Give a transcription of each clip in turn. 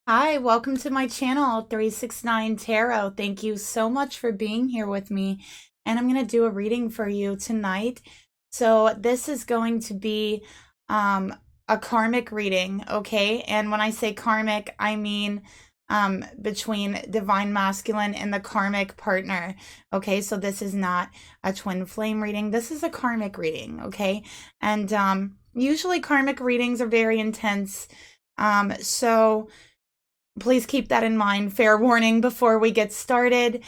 Hi, welcome to my channel, 369 Tarot. Thank you so much for being here with me. And I'm going to do a reading for you tonight. So this is going to be a karmic reading, okay? And when I say karmic, I mean between divine masculine and the karmic partner, okay? So this is not a twin flame reading. This is a karmic reading, okay? And usually karmic readings are very intense. So please keep that in mind. Fair warning before we get started.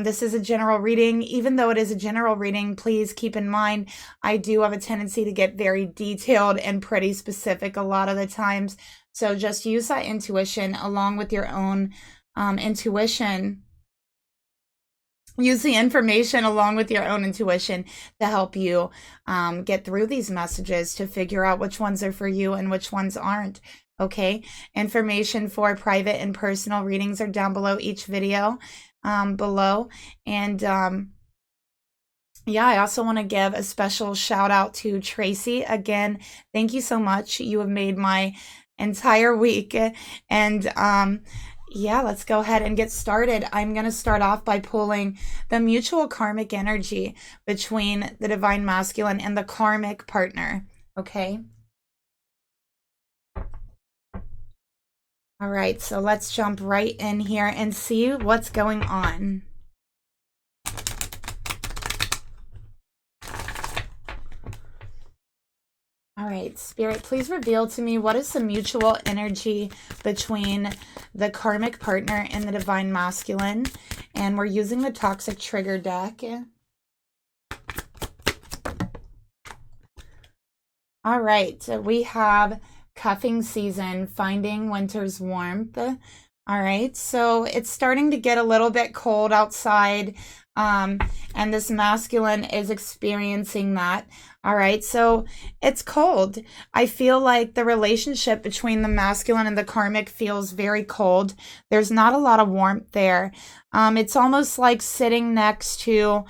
This is a general reading. Even though it is a general reading, please keep in mind, I do have a tendency to get very detailed and pretty specific a lot of the times. So just use that intuition along with your own intuition. Use the information along with your own intuition to help you get through these messages, to figure out which ones are for you and which ones aren't. Okay, information for private and personal readings are down below each video below. And yeah, I also want to give a special shout out to Tracy. Again, thank you so much. You have made my entire week. And yeah, let's go ahead and get started. I'm going to start off by pulling the mutual karmic energy between the divine masculine and the karmic partner. Okay. All right, so let's jump right in here and see what's going on. All right, Spirit, please reveal to me what is the mutual energy between the karmic partner and the divine masculine. And we're using the Toxic Trigger deck. All right, so we have cuffing season, finding winter's warmth. All right, so it's starting to get a little bit cold outside, and this masculine is experiencing that. All right, so it's cold. I feel like the relationship between the masculine and the karmic feels very cold. There's not a lot of warmth there. It's almost like sitting next to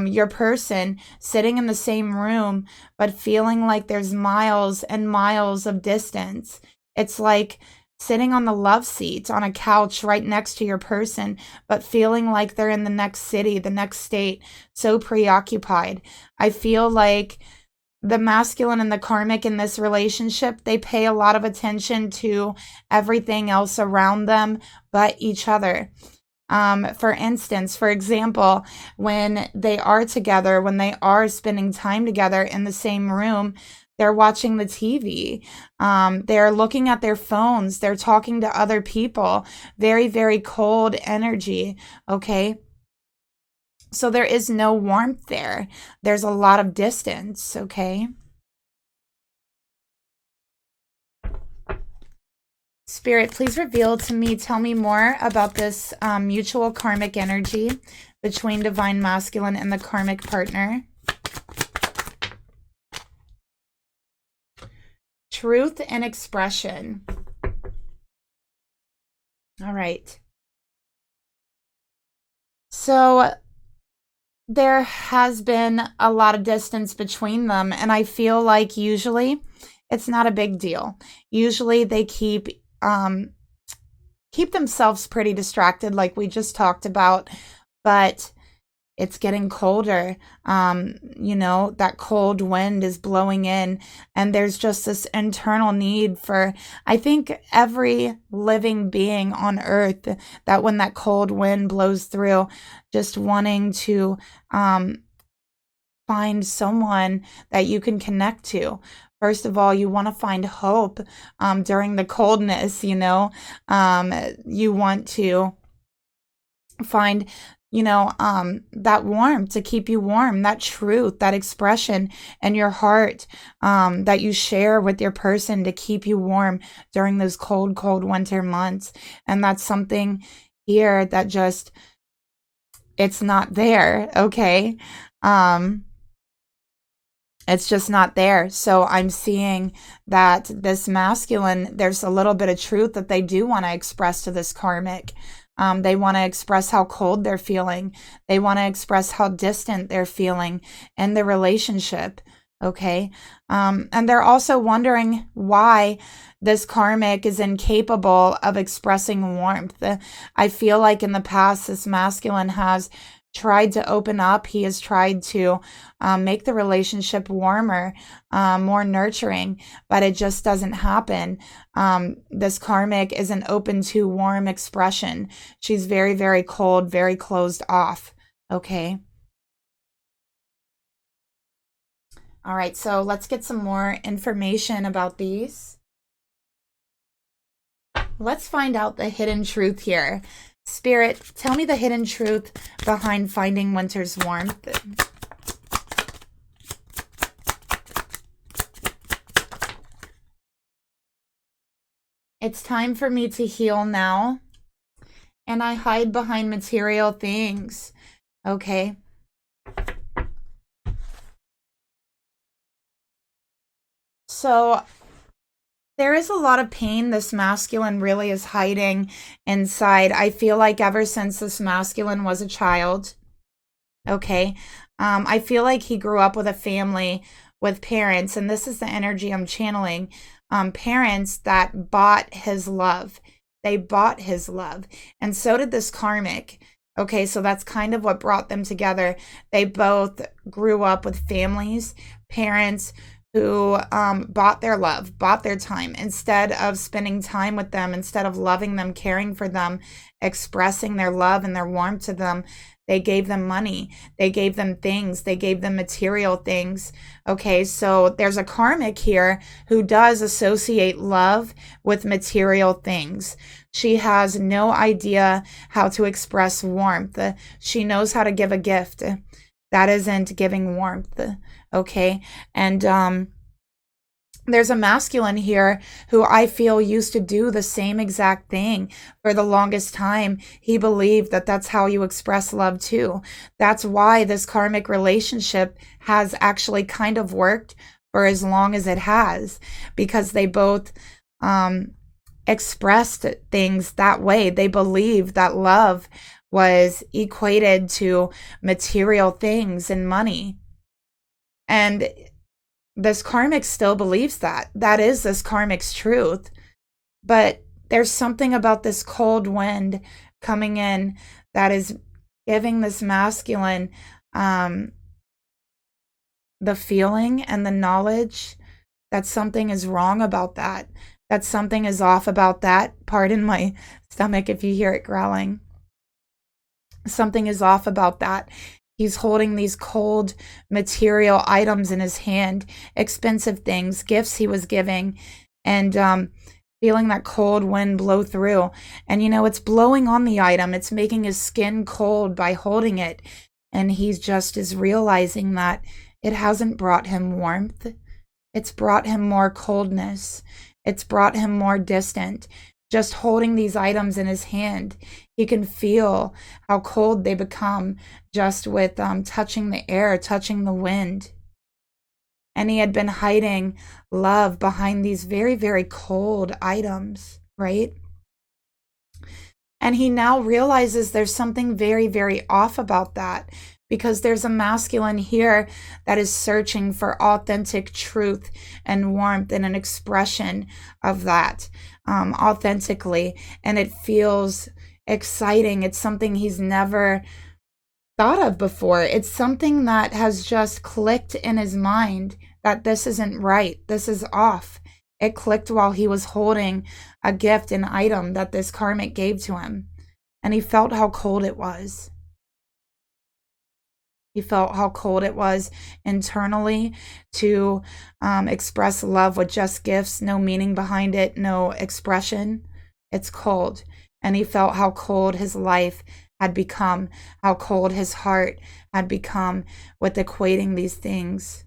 your person, sitting in the same room, but feeling like there's miles and miles of distance. It's like sitting on the love seat on a couch right next to your person, but feeling like they're in the next city, the next state, so preoccupied. I feel like the masculine and the karmic in this relationship, they pay a lot of attention to everything else around them but each other. For instance, for example, when they are together, when they are spending time together in the same room, they're watching the TV. They're looking at their phones. They're talking to other people. Very, very cold energy. Okay. So there is no warmth there. There's a lot of distance. Okay. Spirit, please reveal to me, tell me more about this mutual karmic energy between divine masculine and the karmic partner. Truth and expression. All right. So there has been a lot of distance between them, and I feel like usually it's not a big deal. Usually they keep themselves pretty distracted, like we just talked about, but it's getting colder. You know, that cold wind is blowing in, and there's just this internal need for, I think, every living being on earth, that when that cold wind blows through, just wanting to find someone that you can connect to. First of all, you want to find hope during the coldness, you know. You want to find, you know, that warmth to keep you warm, that truth, that expression in your heart that you share with your person to keep you warm during those cold, cold winter months. And that's something here that just, it's not there, okay? It's just not there. So I'm seeing that this masculine, there's a little bit of truth that they do want to express to this karmic. They want to express how cold they're feeling. They want to express how distant they're feeling in the relationship. Okay. And they're also wondering why this karmic is incapable of expressing warmth. I feel like in the past, this masculine has tried to open up. He has tried to make the relationship warmer, more nurturing, but it just doesn't happen. This karmic isn't open to warm expression. She's very, very cold, very closed off. Okay. All right, so let's get some more information about these. Let's find out the hidden truth here. Spirit, tell me the hidden truth behind finding winter's warmth. It's time for me to heal now, and I hide behind material things. Okay. So there is a lot of pain this masculine really is hiding inside. I feel like ever since this masculine was a child, okay, I feel like he grew up with a family, with parents, and this is the energy I'm channeling, parents that bought his love. They bought his love, and so did this karmic. Okay, so that's kind of what brought them together. They both grew up with families, parents who bought their love, bought their time. Instead of spending time with them, instead of loving them, caring for them, expressing their love and their warmth to them, they gave them money. They gave them things. They gave them material things. Okay, so there's a karmic here who does associate love with material things. She has no idea how to express warmth. She knows how to give a gift. That isn't giving warmth. Okay, and there's a masculine here who I feel used to do the same exact thing for the longest time. He believed that that's how you express love too. That's why this karmic relationship has actually kind of worked for as long as it has, because they both expressed things that way. They believed that love was equated to material things and money. And this karmic still believes that. That is this karmic's truth. But there's something about this cold wind coming in that is giving this masculine the feeling and the knowledge that something is wrong about that. That something is off about that. Pardon my stomach if you hear it growling. Something is off about that. He's holding these cold material items in his hand, expensive things, gifts he was giving, and feeling that cold wind blow through. And, you know, it's blowing on the item. It's making his skin cold by holding it. And he's just is realizing that it hasn't brought him warmth. It's brought him more coldness. It's brought him more distant. Just holding these items in his hand, he can feel how cold they become just with touching the air, touching the wind. And he had been hiding love behind these very, very cold items, right? And he now realizes there's something very, very off about that, because there's a masculine here that is searching for authentic truth and warmth and an expression of that authentically. And it feels exciting. It's something he's never thought of before. It's something that has just clicked in his mind that this isn't right. This is off. It clicked while he was holding a gift, an item that this karmic gave to him. And he felt how cold it was. He felt how cold it was internally to express love with just gifts, no meaning behind it, no expression. It's cold. And he felt how cold his life had become, how cold his heart had become with equating these things.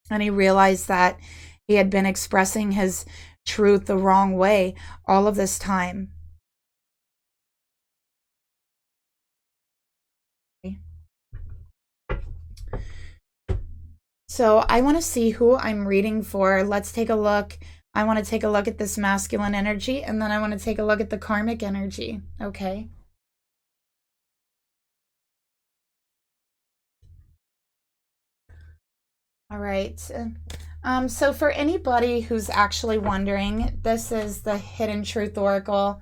And he realized that he had been expressing his truth the wrong way all of this time. So I want to see who I'm reading for. Let's take a look. I want to take a look at this masculine energy, and then I want to take a look at the karmic energy. Okay. All right. So for anybody who's actually wondering, this is the Hidden Truth Oracle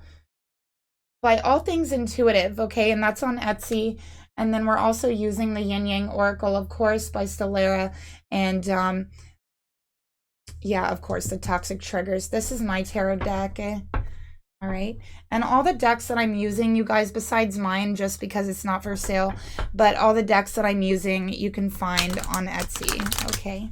by All Things Intuitive, okay? And that's on Etsy. And then we're also using the Yin Yang Oracle, of course, by Stellara. And yeah, of course, the Toxic Triggers. This is my tarot deck. All right. And all the decks that I'm using, you guys, besides mine, just because it's not for sale, but all the decks that I'm using, you can find on Etsy. Okay.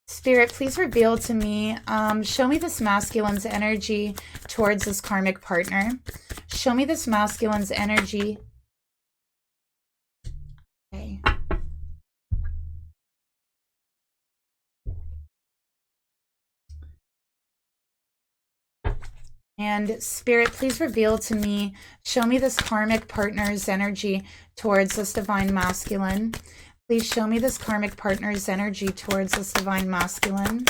Spirit, please reveal to me, show me this masculine's energy towards this karmic partner. Show me this masculine's energy. Okay. And Spirit, please reveal to me, show me this karmic partner's energy towards this divine masculine. Please show me this karmic partner's energy towards this divine masculine.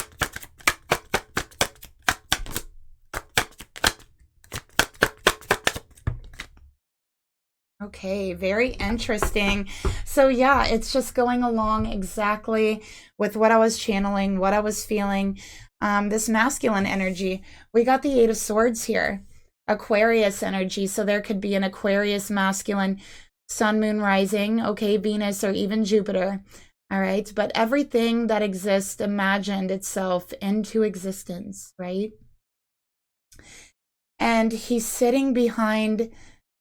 Okay, very interesting. So yeah, it's just going along exactly with what I was channeling, what I was feeling. This masculine energy. We got the Eight of Swords here. Aquarius energy. So there could be an Aquarius masculine, sun, moon, rising, okay, Venus, or even Jupiter. All right. But everything that exists imagined itself into existence, right? And he's sitting behind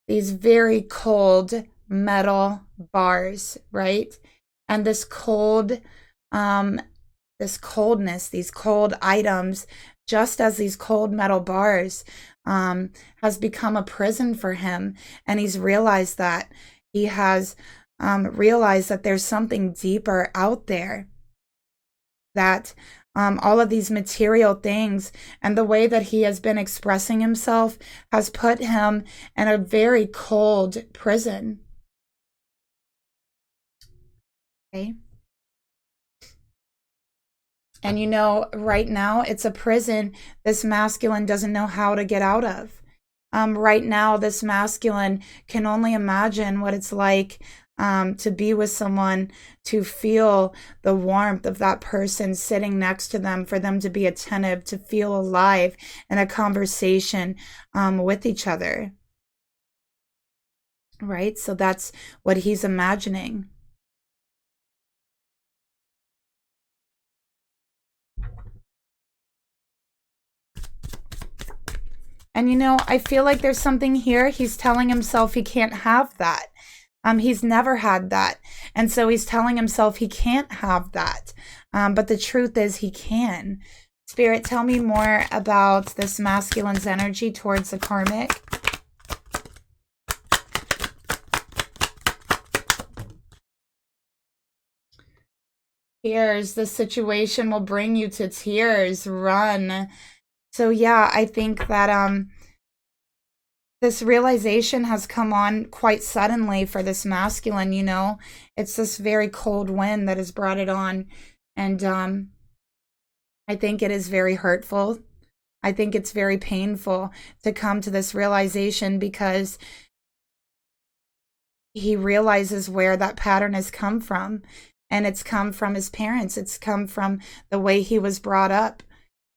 these very cold metal bars, right? And this cold, this coldness, these cold items, just as these cold metal bars, has become a prison for him. And he's realized that. He has realized that there's something deeper out there, that all of these material things and the way that he has been expressing himself has put him in a very cold prison. Okay. And you know, right now it's a prison this masculine doesn't know how to get out of. Right now, this masculine can only imagine what it's like to be with someone, to feel the warmth of that person sitting next to them, for them to be attentive, to feel alive in a conversation with each other. Right? So that's what he's imagining. And you know, I feel like there's something here. He's telling himself he can't have that. He's never had that. And so he's telling himself he can't have that. But the truth is he can. Spirit, tell me more about this masculine's energy towards the karmic. Tears. The situation will bring you to tears. Run. So yeah, I think that this realization has come on quite suddenly for this masculine, you know. It's this very cold wind that has brought it on. And I think it is very hurtful. I think it's very painful to come to this realization, because he realizes where that pattern has come from. And it's come from his parents. It's come from the way he was brought up.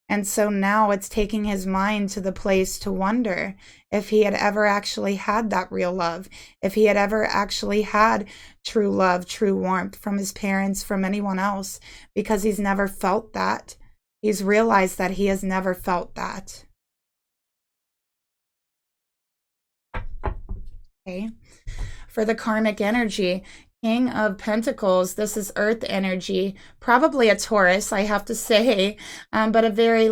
And so now it's taking his mind to the place to wonder if he had ever actually had that real love, if he had ever actually had true love, true warmth from his parents, from anyone else, because he's never felt that. He's realized that he has never felt that. Okay. For the karmic energy, King of Pentacles, this is earth energy, probably a Taurus, I have to say, but a very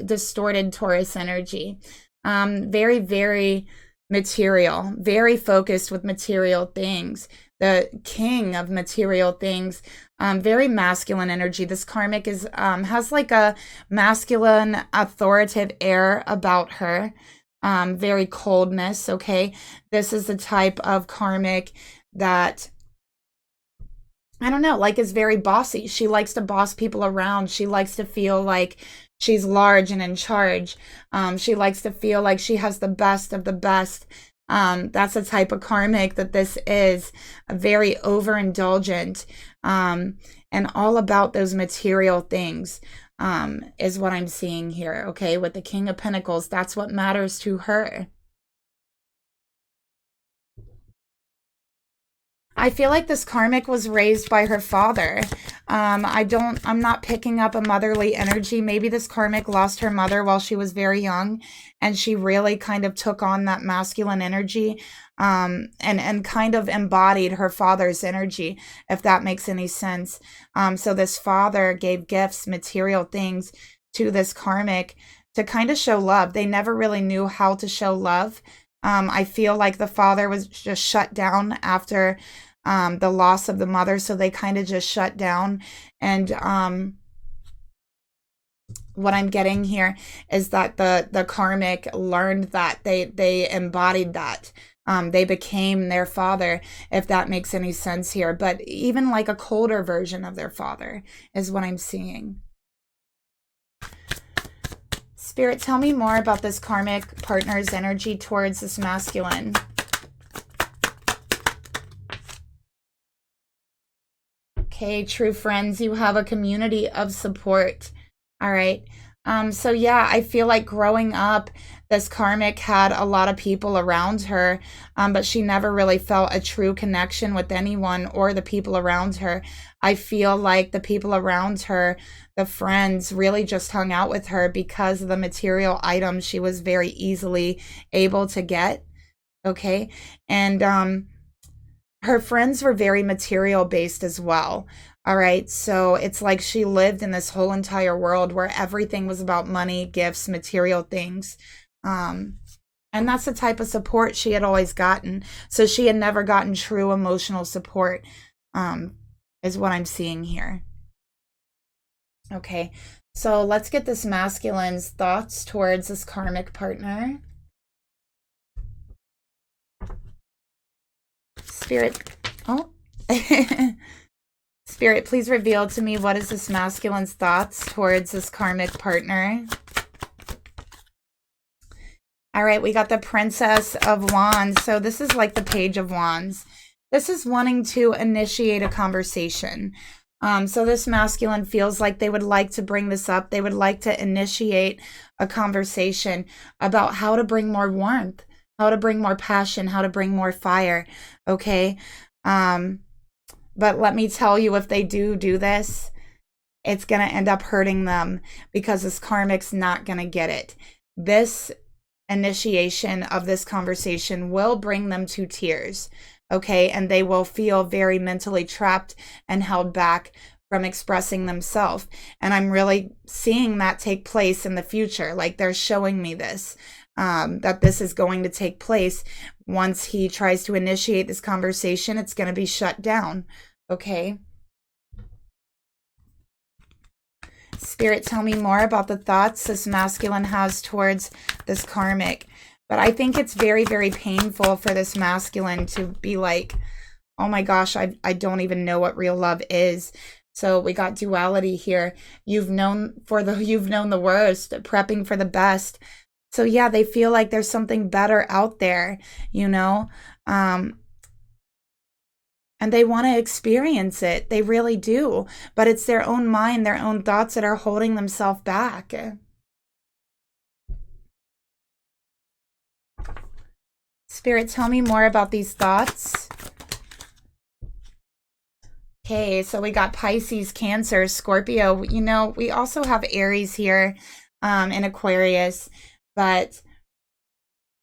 distorted Taurus energy. Very, very material, very focused with material things. The king of material things, very masculine energy. This karmic is has like a masculine, authoritative air about her. Very coldness, okay? This is the type of karmic that, I don't know, like, is very bossy. She likes to boss people around. She likes to feel like she's large and in charge. She likes to feel like she has the best of the best. That's the type of karmic that this is, very overindulgent, and all about those material things, is what I'm seeing here. Okay, with the King of Pentacles, that's what matters to her. I feel like this karmic was raised by her father. I'm not picking up a motherly energy. Maybe this karmic lost her mother while she was very young, and she really kind of took on that masculine energy, and kind of embodied her father's energy, if that makes any sense. So this father gave gifts, material things to this karmic to kind of show love. They never really knew how to show love. I feel like the father was just shut down after the loss of the mother, so they kind of just shut down. And what I'm getting here is that the karmic learned that, they embodied that. They became their father, if that makes any sense here. But even like a colder version of their father is what I'm seeing. Spirit, tell me more about this karmic partner's energy towards this masculine. Okay, true friends, you have a community of support. All right. So yeah, I feel like growing up, this karmic had a lot of people around her, but she never really felt a true connection with anyone or the people around her. I feel like the people around her, the friends, really just hung out with her because of the material items she was very easily able to get. Okay. And her friends were very material based as well. All right. So it's like she lived in this whole entire world where everything was about money, gifts, material things. And that's the type of support she had always gotten. So she had never gotten true emotional support, is what I'm seeing here. Okay. So let's get this masculine's thoughts towards this karmic partner. Spirit, oh, Spirit, please reveal to me, what is this masculine's thoughts towards this karmic partner? All right, we got the Princess of Wands. So this is like the Page of Wands. This is wanting to initiate a conversation. So this masculine feels like they would like to bring this up. They would like to initiate a conversation about how to bring more warmth, how to bring more passion, how to bring more fire. Okay. But let me tell you, if they do this, it's going to end up hurting them, because this karmic's not going to get it. This initiation of this conversation will bring them to tears. Okay. And they will feel very mentally trapped and held back from expressing themselves. And I'm really seeing that take place in the future. Like, they're showing me this. That this is going to take place. Once he tries to initiate this conversation, it's going to be shut down. Okay. Spirit, tell me more about the thoughts this masculine has towards this karmic. But I think it's very, very painful for this masculine to be like, oh my gosh, I don't even know what real love is. So we got duality here. You've known the worst, prepping for the best. So yeah, they feel like there's something better out there, you know, and they want to experience it. They really do. But it's their own mind, their own thoughts that are holding themselves back. Spirit, tell me more about these thoughts. Okay, so we got Pisces, Cancer, Scorpio. You know, we also have Aries here, in Aquarius. But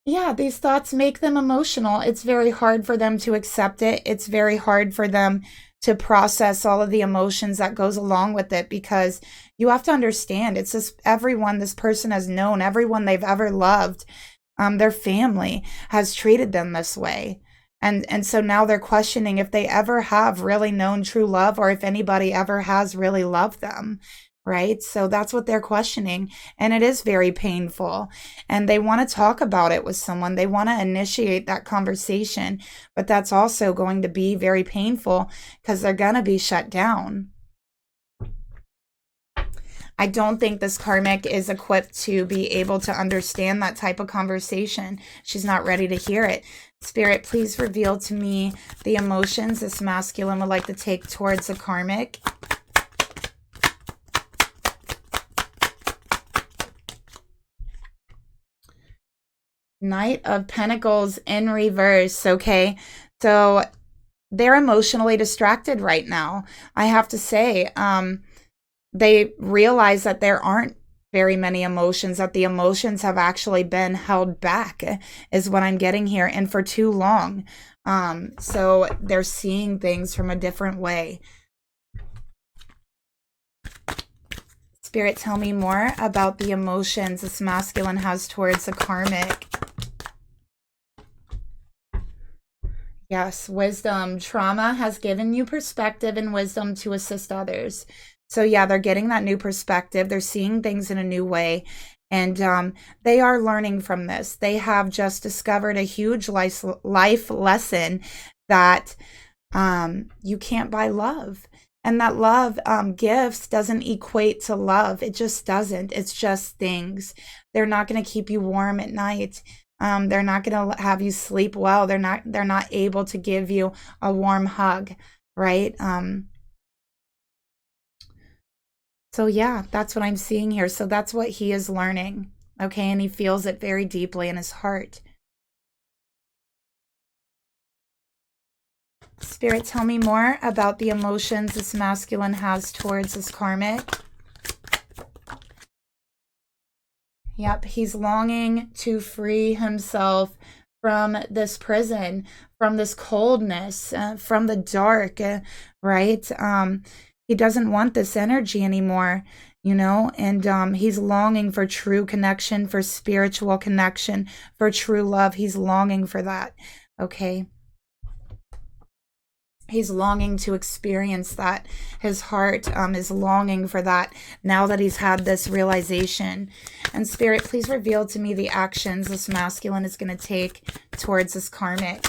yeah, these thoughts make them emotional. It's very hard for them to accept it. It's very hard for them to process all of the emotions that goes along with it, because you have to understand, it's just everyone this person has known, everyone they've ever loved, their family has treated them this way. And so now they're questioning if they ever have really known true love, or if anybody ever has really loved them. Right? So that's what they're questioning. And it is very painful. And they want to talk about it with someone. They want to initiate that conversation. But that's also going to be very painful, because they're going to be shut down. I don't think this karmic is equipped to be able to understand that type of conversation. She's not ready to hear it. Spirit, please reveal to me the emotions this masculine would like to take towards the karmic. Knight of Pentacles in reverse, okay? So they're emotionally distracted right now. I have to say, they realize that there aren't very many emotions, that the emotions have actually been held back, is what I'm getting here, and for too long. So they're seeing things from a different way. Spirit, tell me more about the emotions this masculine has towards the karmic. Yes, wisdom. Trauma has given you perspective and wisdom to assist others. So yeah, they're getting that new perspective. They're seeing things in a new way. And they are learning from this. They have just discovered a huge life lesson that you can't buy love. And that love, gifts doesn't equate to love. It just doesn't. It's just things. They're not going to keep you warm at night. They're not going to have you sleep well. They're not able to give you a warm hug, right? So yeah, that's what I'm seeing here. So that's what he is learning, okay? And he feels it very deeply in his heart. Spirit, tell me more about the emotions this masculine has towards this karmic. Yep, he's longing to free himself from this prison, from this coldness, from the dark, right? He doesn't want this energy anymore, you know, and he's longing for true connection, for spiritual connection, for true love. He's longing for that, okay? He's longing to experience that. His heart is longing for that now that he's had this realization. And Spirit, please reveal to me the actions this masculine is going to take towards this karmic.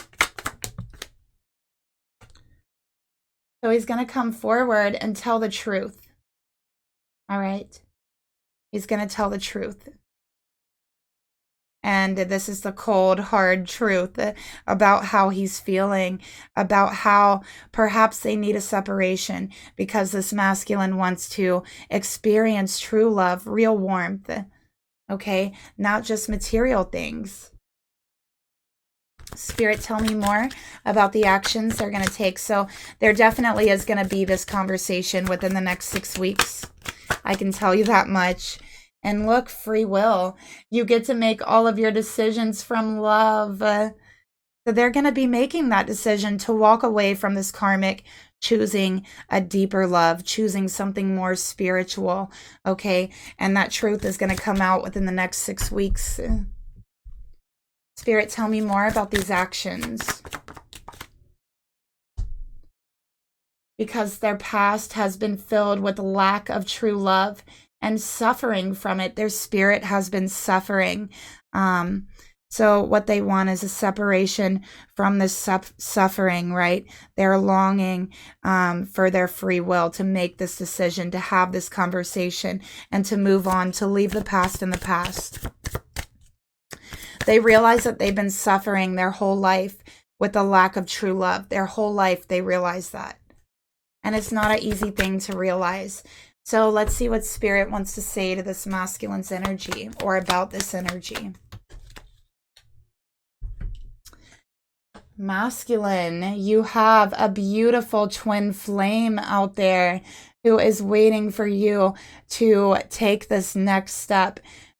So he's going to come forward and tell the truth. All right. He's going to tell the truth. And this is the cold, hard truth about how he's feeling, about how perhaps they need a separation because this masculine wants to experience true love, real warmth, okay? Not just material things. Spirit, tell me more about the actions they're going to take. So there definitely is going to be this conversation within the next 6 weeks. I can tell you that much. And look, free will. You get to make all of your decisions from love. So they're going to be making that decision to walk away from this karmic, choosing a deeper love, choosing something more spiritual, okay? And that truth is going to come out within the next 6 weeks. Spirit, tell me more about these actions. Because their past has been filled with lack of true love and suffering from it. Their spirit has been suffering. So what they want is a separation from this suffering, right? They're longing for their free will to make this decision, to have this conversation, and to move on, to leave the past in the past. They realize that they've been suffering their whole life with the lack of true love. Their whole life, they realize that. And it's not an easy thing to realize. So let's see what Spirit wants to say to this masculine's energy, or about this energy. Masculine, you have a beautiful twin flame out there who is waiting for you to take this next step,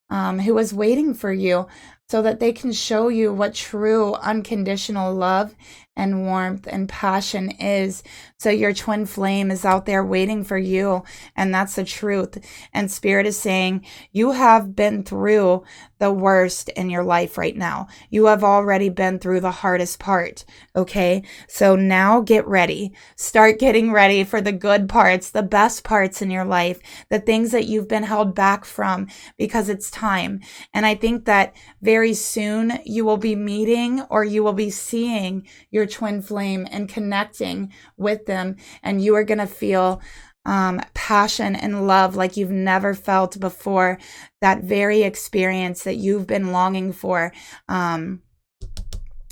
who is waiting for you so that they can show you what true unconditional love and warmth and passion is. So your twin flame is out there waiting for you, and that's the truth. And Spirit is saying, you have been through the worst in your life right now. You have already been through the hardest part, okay? So now get ready. Start getting ready for the good parts, the best parts in your life, the things that you've been held back from, because it's time. And I think that very soon you will be meeting, or you will be seeing your twin flame and connecting with them, and you are going to feel passion and love like you've never felt before. That very experience that you've been longing for. And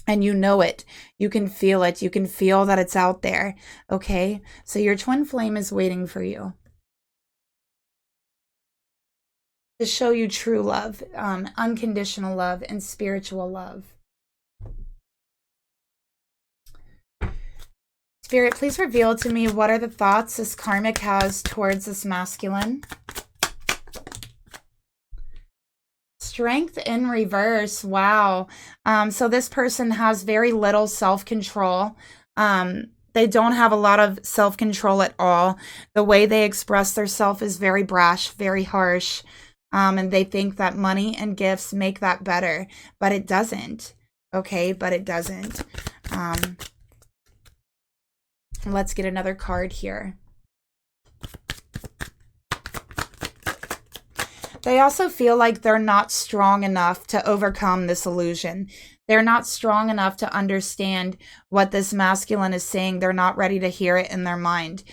you know it. You can feel it. You can feel that it's out there. Okay? So your twin flame is waiting for you to show you true love, unconditional love, and spiritual love. Spirit, please reveal to me what are the thoughts this karmic has towards this masculine. Strength in reverse. Wow. So this person has very little self-control. They don't have a lot of self-control at all. The way they express themselves is very brash, very harsh. And they think that money and gifts make that better, but it doesn't. Okay, but it doesn't. Let's get another card here. They also feel like they're not strong enough to overcome this illusion. They're not strong enough to understand what this masculine is saying. They're not ready to hear it in their mind.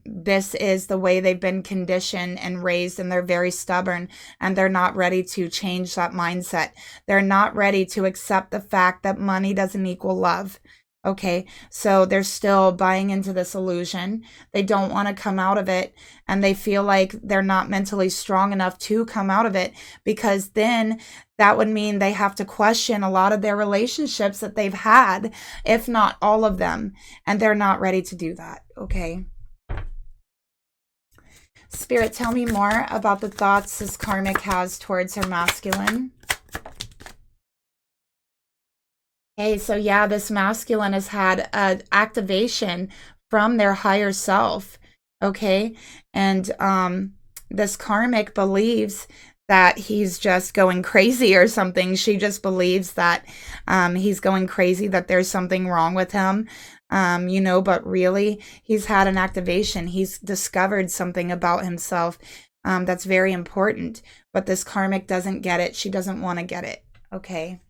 This is the way they've been conditioned and raised, and they're very stubborn, and they're not ready to change that mindset. They're not ready to accept the fact that money doesn't equal love. Okay, so they're still buying into this illusion. They don't want to come out of it, and they feel like they're not mentally strong enough to come out of it, because then that would mean they have to question a lot of their relationships that they've had, if not all of them, and they're not ready to do that. Okay. Spirit, tell me more about the thoughts this karmic has towards her masculine. Okay, so yeah, this masculine has had an activation from their higher self, okay? And this karmic believes that he's just going crazy or something. She just believes that he's going crazy, that there's something wrong with him, you know, but really, he's had an activation. He's discovered something about himself that's very important, but this karmic doesn't get it. She doesn't want to get it, okay?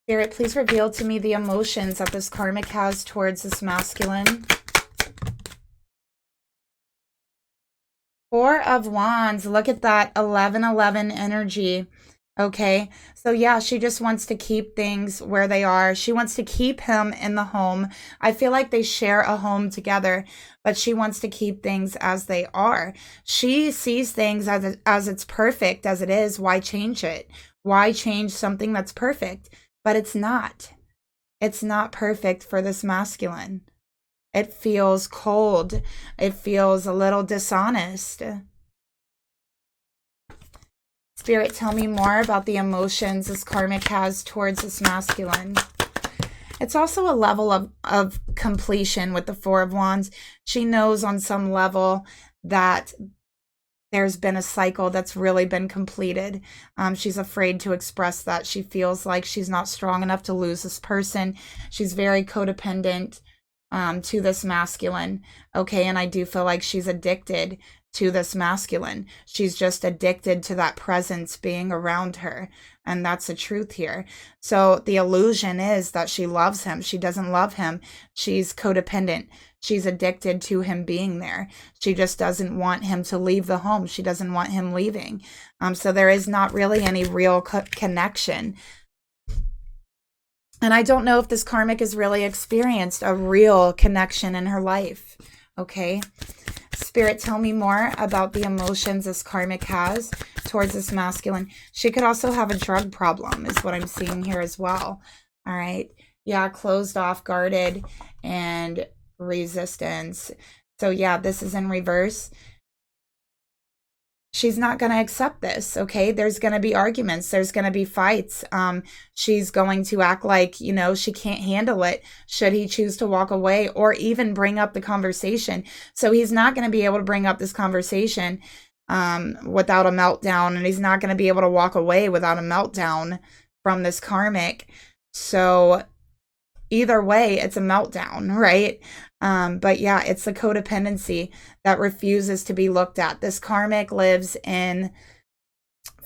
Spirit, please reveal to me the emotions that this karmic has towards this masculine. Four of Wands. Look at that 11-11 energy. Okay, so yeah, she just wants to keep things where they are. She wants to keep him in the home. I feel like they share a home together, but she wants to keep things as they are. She sees things as it's perfect as it is. Why change it? Why change something that's perfect? But it's not. It's not perfect for this masculine. It feels cold. It feels a little dishonest. Spirit, tell me more about the emotions this karmic has towards this masculine. It's also a level of completion with the Four of Wands. She knows on some level that there's been a cycle that's really been completed. She's afraid to express that. She feels like she's not strong enough to lose this person. She's very codependent to this masculine. Okay, and I do feel like she's addicted to this masculine. She's just addicted to that presence being around her. And that's the truth here. So the illusion is that she loves him. She doesn't love him. She's codependent. She's addicted to him being there. She just doesn't want him to leave the home. She doesn't want him leaving. So there is not really any real connection. And I don't know if this karmic has really experienced a real connection in her life. Okay. Spirit, tell me more about the emotions this karmic has towards this masculine. She could also have a drug problem, is what I'm seeing here as well. All right. Yeah, closed off, guarded, and resistance. So yeah, this is in reverse. She's not going to accept this, okay? There's going to be arguments. There's going to be fights. She's going to act like, you know, she can't handle it should he choose to walk away or even bring up the conversation. So he's not going to be able to bring up this conversation without a meltdown, and he's not going to be able to walk away without a meltdown from this karmic. So either way, it's a meltdown, right? But yeah, it's the codependency that refuses to be looked at. This karmic lives in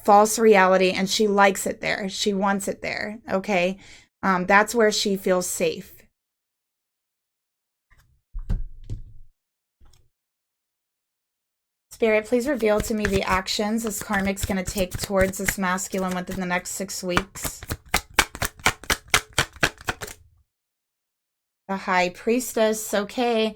false reality, and she likes it there. She wants it there, okay? That's where she feels safe. Spirit, please reveal to me the actions this karmic's going to take towards this masculine within the next 6 weeks. The High Priestess. Okay.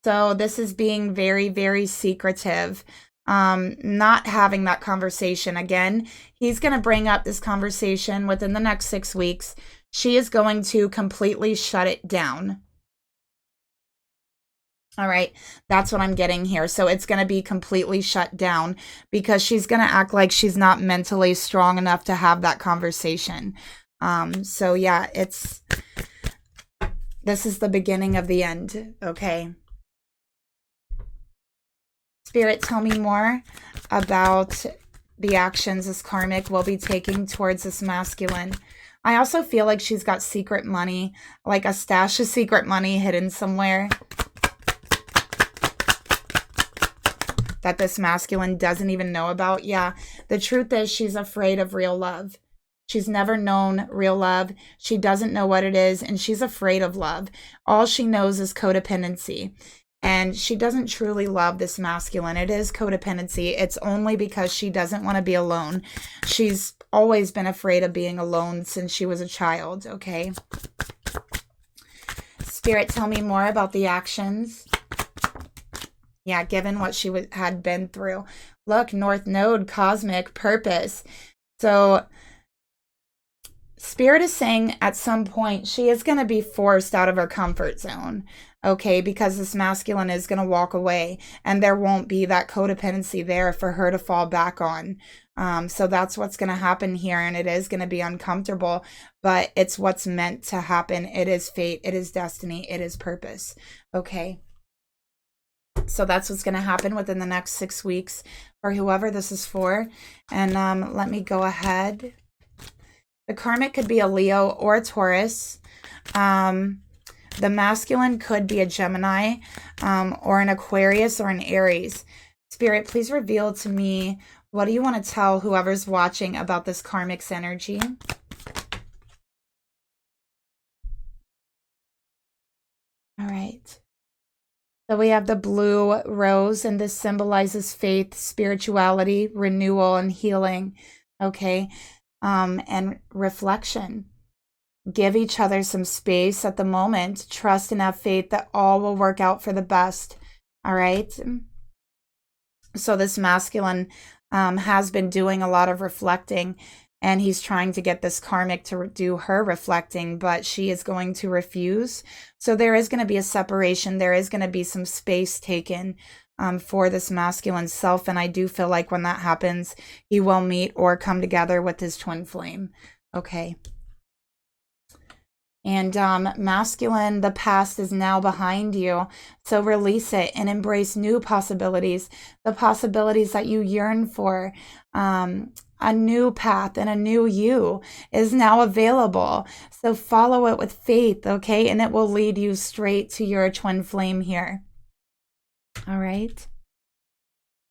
So this is being very, very secretive. Not having that conversation. Again, he's going to bring up this conversation within the next 6 weeks. She is going to completely shut it down. All right, that's what I'm getting here. So it's going to be completely shut down because she's going to act like she's not mentally strong enough to have that conversation. So yeah, this is the beginning of the end, okay? Spirit, tell me more about the actions this karmic will be taking towards this masculine. I also feel like she's got secret money, like a stash of secret money hidden somewhere that this masculine doesn't even know about. Yeah, the truth is she's afraid of real love. She's never known real love. She doesn't know what it is, and she's afraid of love. All she knows is codependency, and she doesn't truly love this masculine. It is codependency. It's only because she doesn't want to be alone. She's always been afraid of being alone since she was a child, okay? Spirit, tell me more about the actions. Yeah, given what she had been through. Look, North Node, cosmic purpose. So Spirit is saying at some point she is going to be forced out of her comfort zone, okay, because this masculine is going to walk away and there won't be that codependency there for her to fall back on. So that's what's going to happen here, and it is going to be uncomfortable, but it's what's meant to happen. It is fate. It is destiny. It is purpose, okay? So that's what's going to happen within the next 6 weeks for whoever this is for. And let me go ahead. The karmic could be a Leo or a Taurus. The masculine could be a Gemini or an Aquarius or an Aries. Spirit, please reveal to me, what do you want to tell whoever's watching about this karmic's energy? All right. So we have the blue rose, and this symbolizes faith, spirituality, renewal, and healing, okay? And reflection. Give each other some space at the moment. Trust and have faith that all will work out for the best, all right? So this masculine has been doing a lot of reflecting, and he's trying to get this karmic to do her reflecting, but she is going to refuse. So there is going to be a separation. There is going to be some space taken for this masculine self. And I do feel like when that happens, he will meet or come together with his twin flame. Okay. And masculine, the past is now behind you. So release it and embrace new possibilities, the possibilities that you yearn for. A new path and a new you is now available. So follow it with faith, okay? And it will lead you straight to your twin flame here. All right.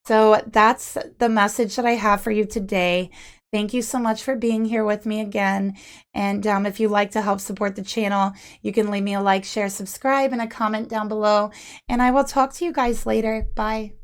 So that's the message that I have for you today. Thank you so much for being here with me again. And if you'd like to help support the channel, you can leave me a like, share, subscribe, and a comment down below. And I will talk to you guys later. Bye.